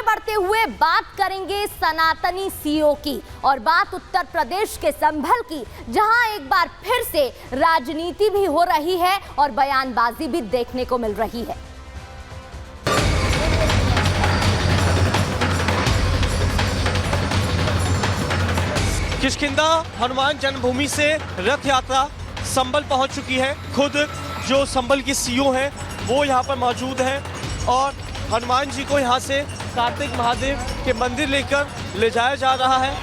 बढ़ते हुए बात करेंगे सनातनी सीओ की, और बात उत्तर प्रदेश के संभल की, जहां एक बार फिर से राजनीति भी हो रही है और बयानबाजी भी देखने को मिल रही है। किष्किंधा हनुमान जन्मभूमि से रथ यात्रा संभल पहुंच चुकी है। खुद जो संभल की सीओ हैं वो यहां पर मौजूद हैं और हनुमान जी को यहां से कार्तिक महादेव के मंदिर लेकर ले जाया जा रहा है।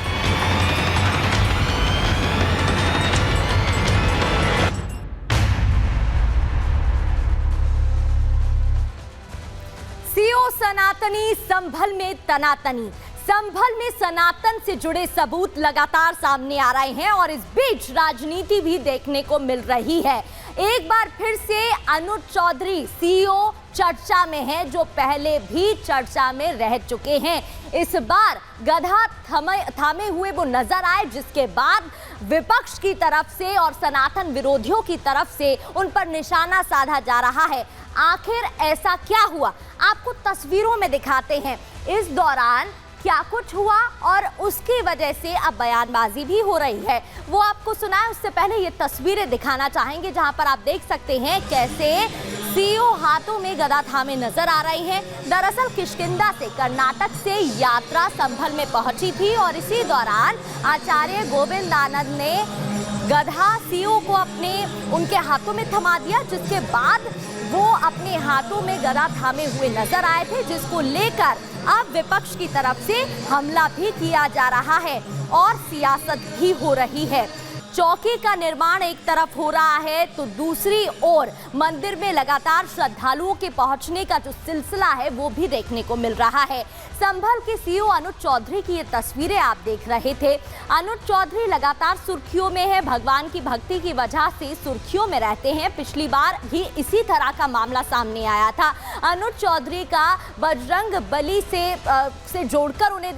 सीओ सनातनी, संभल में तनातनी। संभल में सनातन से जुड़े सबूत लगातार सामने आ रहे हैं और इस बीच राजनीति भी देखने को मिल रही है। एक बार फिर से अनुज चौधरी सीओ चर्चा में है, जो पहले भी चर्चा में रह चुके हैं। इस बार गधा थामे हुए वो नजर आए, जिसके बाद विपक्ष की तरफ से और सनातन विरोधियों की तरफ से उन पर निशाना साधा जा रहा है। आखिर ऐसा क्या हुआ, आपको तस्वीरों में दिखाते हैं। इस दौरान क्या कुछ हुआ और उसकी वजह से अब बयानबाजी भी हो रही है, वो आपको सुनाए। उससे पहले ये तस्वीरें दिखाना चाहेंगे जहां पर आप देख सकते हैं कैसे सीओ हाथों में गदा थामे नजर आ रही है। दरअसल किष्किंधा से कर्नाटक से यात्रा संभल में पहुंची थी और इसी दौरान आचार्य गोविंदानंद ने गधा सीओ को उनके हाथों में थमा दिया, जिसके बाद वो अपने हाथों में गदा थामे हुए नजर आए थे, जिसको लेकर अब विपक्ष की तरफ से हमला भी किया जा रहा है और सियासत भी हो रही है। चौकी का निर्माण एक तरफ हो रहा है तो दूसरी ओर मंदिर में लगातार श्रद्धालुओं के पहुंचने का जो सिलसिला है वो भी देखने को मिल रहा है। संभल के सीओ अनुज चौधरी की ये तस्वीरें आप देख रहे थे। अनुज चौधरी लगातार सुर्खियों में है, भगवान की भक्ति की वजह से सुर्खियों में रहते हैं। पिछली बार भी इसी तरह का मामला सामने आया था। अनुज चौधरी का बजरंग बली से जोड़कर उन्हें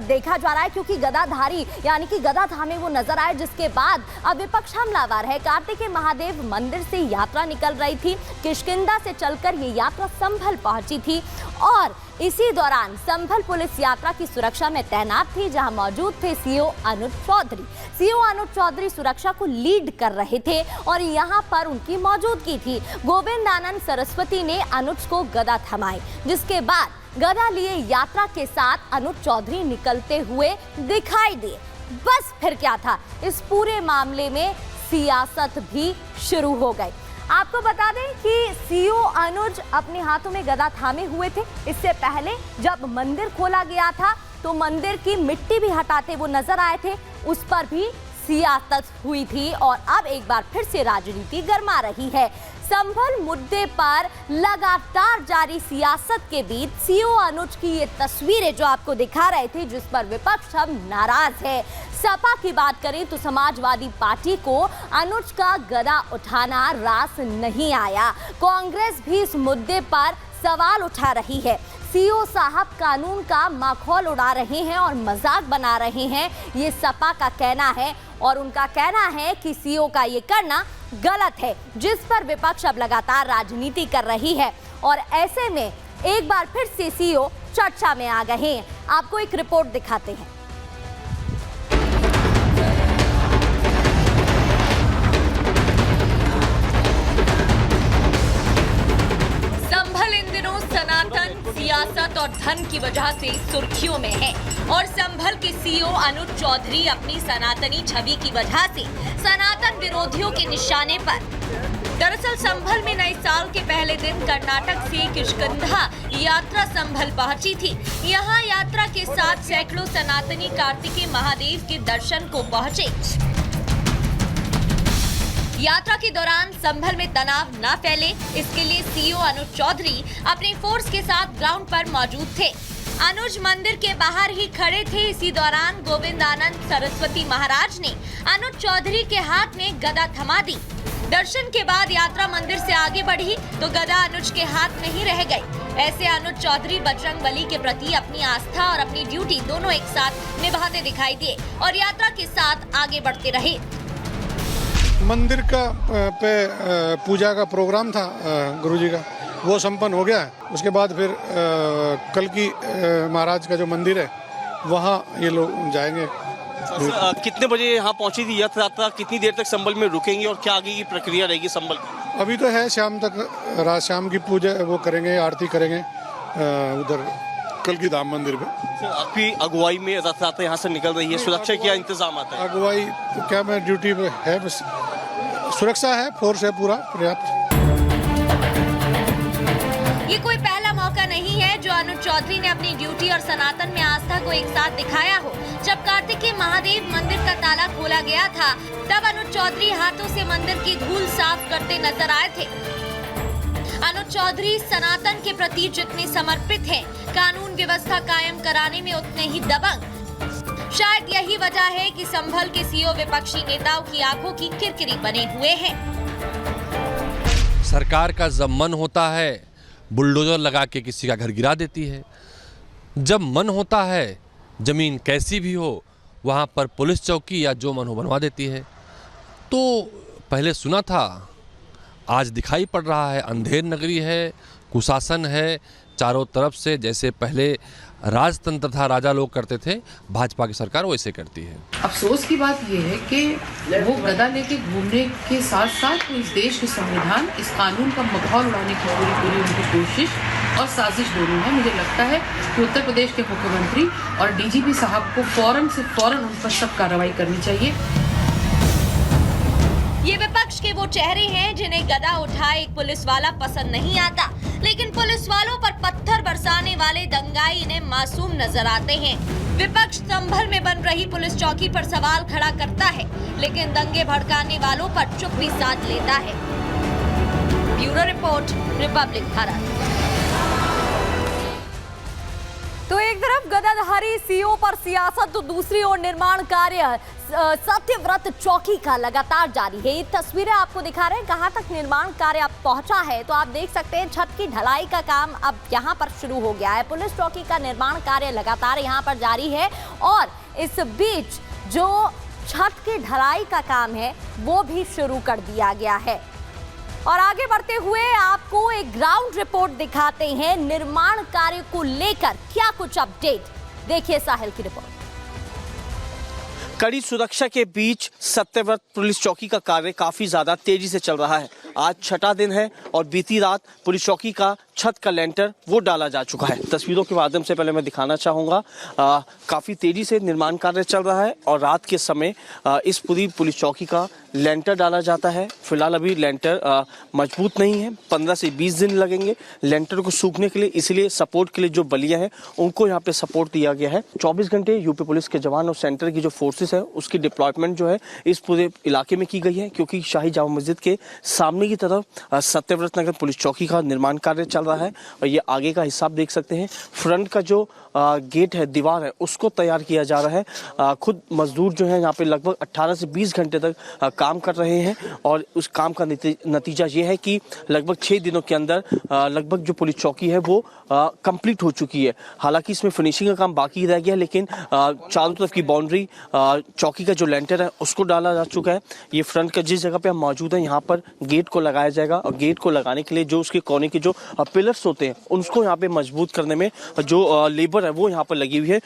देखा जा रहा है, क्योंकि गदाधारी यानी कि गदा थामे वो नजर आए, जिसके बाद अब विपक्ष हमलावर है। कार्तिक महादेव मंदिर से यात्रा निकल रही थी, किष्किंधा से चलकर ये यात्रा संभल पहुंची थी और इसी दौरान संभल पुलिस यात्रा की सुरक्षा में तैनात थी, जहां मौजूद थे सीओ अनुज चौधरी। सीओ अनुज चौधरी सुरक्षा को लीड कर रहे थे और यहां पर उनकी मौजूदगी थी। गोविंदानंद सरस्वती ने अनुज को गदा थमाई, जिसके बाद गदा लिए यात्रा के साथ अनुज चौधरी निकलते हुए दिखाई दिए। बस फिर क्या था, इस पूरे मामले में सियासत भी शुरू हो गई। आपको बता दें कि सीओ अनुज अपने हाथों में गदा थामे हुए थे। इससे पहले जब मंदिर खोला गया था तो मंदिर की मिट्टी भी हटाते वो नजर आए थे, उस पर भी सियासत हुई थी और अब एक बार फिर से राजनीति गर्मा रही है। संभल मुद्दे पर लगातार जारी सियासत के बीच सीओ अनुज की ये तस्वीरें जो आपको दिखा रहे थे, जिस पर विपक्ष अब नाराज है। सपा की बात करें तो समाजवादी पार्टी को अनुज का गदा उठाना रास नहीं आया। कांग्रेस भी इस मुद्दे पर सवाल उठा रही है। सीओ साहब कानून का माखौल उड़ा रहे हैं और मजाक बना रहे हैं, ये सपा का कहना है और उनका कहना है कि सीओ का ये करना गलत है, जिस पर विपक्ष अब लगातार राजनीति कर रही है और ऐसे में एक बार फिर से सीओ चर्चा में आ गए हैं। आपको एक रिपोर्ट दिखाते हैं। संभल इन दिनों सनातन, सियासत और धन की वजह से सुर्खियों में है और संभल के सीओ अनुज चौधरी अपनी सनातनी छवि की वजह से सनातन विरोधियों के निशाने पर। दरअसल संभल में नए साल के पहले दिन कर्नाटक से किष्किंधा यात्रा संभल पहुंची थी। यहां यात्रा के साथ सैकड़ों सनातनी कार्तिकेय महादेव के दर्शन को पहुंचे। यात्रा के दौरान संभल में तनाव न फैले, इसके लिए सीओ अनुज चौधरी अपनी फोर्स के साथ ग्राउंड पर मौजूद थे। अनुज मंदिर के बाहर ही खड़े थे। इसी दौरान गोविंदानंद सरस्वती महाराज ने अनुज चौधरी के हाथ में गदा थमा दी। दर्शन के बाद यात्रा मंदिर से आगे बढ़ी तो गदा अनुज के हाथ में ही रह गई। ऐसे अनुज चौधरी बजरंग बली के प्रति अपनी आस्था और अपनी ड्यूटी दोनों एक साथ निभाते दिखाई दिए और यात्रा के साथ आगे बढ़ते रहे। मंदिर का पे पूजा का प्रोग्राम था गुरुजी का, वो संपन्न हो गया है। उसके बाद फिर कल की महाराज का जो मंदिर है वहाँ ये लोग जाएंगे। कितने बजे यहाँ पहुंची थी रथ यात्रा, कितनी देर तक संभल में रुकेंगे और क्या आगे की प्रक्रिया रहेगी संभल की? अभी तो है शाम तक, रात शाम की पूजा वो करेंगे, आरती करेंगे उधर कल की धाम मंदिर पे। आपकी अगुवाई में रथ यात्रा यहाँ से निकल रही है, सुरक्षा क्या इंतजाम आता है? अगुवाई तो क्या, मैं ड्यूटी पे है, बस सुरक्षा है, फोर्स है पूरा पर्याप्त। ये कोई पहला मौका नहीं है जो अनुज चौधरी ने अपनी ड्यूटी और सनातन में आस्था को एक साथ दिखाया हो। जब कार्तिकेय महादेव मंदिर का ताला खोला गया था तब अनुज चौधरी हाथों से मंदिर की धूल साफ करते नजर आए थे। अनुज चौधरी सनातन के प्रति जितने समर्पित हैं, कानून व्यवस्था कायम कराने में उतने ही दबंग। शायद यही वजह है कि संभल के सीओ विपक्षी नेताओं की आंखों की किरकिरी बने हुए हैं। सरकार का जब मन होता है बुलडोजर लगा के किसी का घर गिरा देती है, जब मन होता है जमीन कैसी भी हो वहाँ पर पुलिस चौकी या जो मन हो बनवा देती है। तो पहले सुना था, आज दिखाई पड़ रहा है, अंधेर नगरी है, कुशासन है चारों तरफ से। जैसे पहले राजतंत्र था, राजा लोग करते थे, भाजपा की सरकार वैसे करती है। अफसोस की बात यह है कि वो गदा लेके घूमने के साथ साथ वो इस देश के संविधान, इस कानून का मखौल उड़ाने की पूरी उनकी कोशिश और साजिश दोनों है। मुझे लगता है कि उत्तर प्रदेश के मुख्यमंत्री और डीजीपी साहब को फौरन उन पर सख्त कार्रवाई करनी चाहिए। ये विपक्ष के वो चेहरे हैं जिन्हें गदा उठाए एक पुलिस वाला पसंद नहीं आता, लेकिन पुलिस वालों पर पत्थर बरसाने वाले दंगाई इन्हें मासूम नजर आते हैं। विपक्ष संभल में बन रही पुलिस चौकी पर सवाल खड़ा करता है, लेकिन दंगे भड़काने वालों पर चुप्पी साध लेता है। Bureau report, Republic Bharat. तो एक तरफ गदाधारी सीओ पर सियासत तो दूसरी ओर निर्माण कार्य सत्यव्रत चौकी का लगातार जारी है। ये तस्वीरें आपको दिखा रहे हैं कहां तक निर्माण कार्य अब पहुंचा है। तो आप देख सकते हैं छत की ढलाई का काम अब यहां पर शुरू हो गया है। पुलिस चौकी का निर्माण कार्य लगातार यहां पर जारी है और इस बीच जो छत की ढलाई का काम है वो भी शुरू कर दिया गया है। और आगे बढ़ते हुए आपको एक ग्राउंड रिपोर्ट दिखाते हैं निर्माण कार्य को लेकर क्या कुछ अपडेट। देखिए साहिल की रिपोर्ट। कड़ी सुरक्षा के बीच सत्यव्रत पुलिस चौकी का कार्य काफी ज्यादा तेजी से चल रहा है। आज छठा दिन है और बीती रात पुलिस चौकी का छत का लेंटर वो डाला जा चुका है। तस्वीरों के माध्यम से पहले मैं दिखाना चाहूंगा, काफी तेजी से निर्माण कार्य चल रहा है और रात के समय इस पूरी पुलिस चौकी का लेंटर डाला जाता है। फिलहाल अभी लेंटर मजबूत नहीं है, 15 से 20 दिन लगेंगे लेंटर को सूखने के लिए, इसलिए सपोर्ट के लिए जो बलिया हैं उनको यहाँ पे सपोर्ट दिया गया है। 24 घंटे यूपी पुलिस के जवान और सेंटर की जो फोर्सेस है उसकी डिप्लॉयमेंट जो है इस पूरे इलाके में की गई है, क्योंकि शाही जामा मस्जिद के सामने की तरफ सत्यव्रत नगर पुलिस चौकी का निर्माण कार्य चल रहा है। और ये आगे का हिस्सा आप देख सकते हैं, फ्रंट का जो गेट है, दीवार है, उसको तैयार किया जा रहा है। खुद मजदूर जो है यहाँ पे लगभग 18 से 20 घंटे तक काम कर रहे हैं और उस काम का नतीजा ये है कि लगभग 6 दिनों के अंदर लगभग जो पुलिस चौकी है वो कंप्लीट हो चुकी है। हालांकि इसमें फिनिशिंग का काम बाकी रह गया है, लेकिन चारों तरफ की बाउंड्री, चौकी का जो लेंटर है उसको डाला जा चुका है। ये फ्रंट का जिस जगह पे हम मौजूद हैं यहाँ पर गेट को लगाया जाएगा और गेट को लगाने के लिए जो उसके कोने के जो पिलर्स होते हैं उसको यहाँ पे मजबूत करने में जो लेबर है वो यहाँ पर लगी हुई है।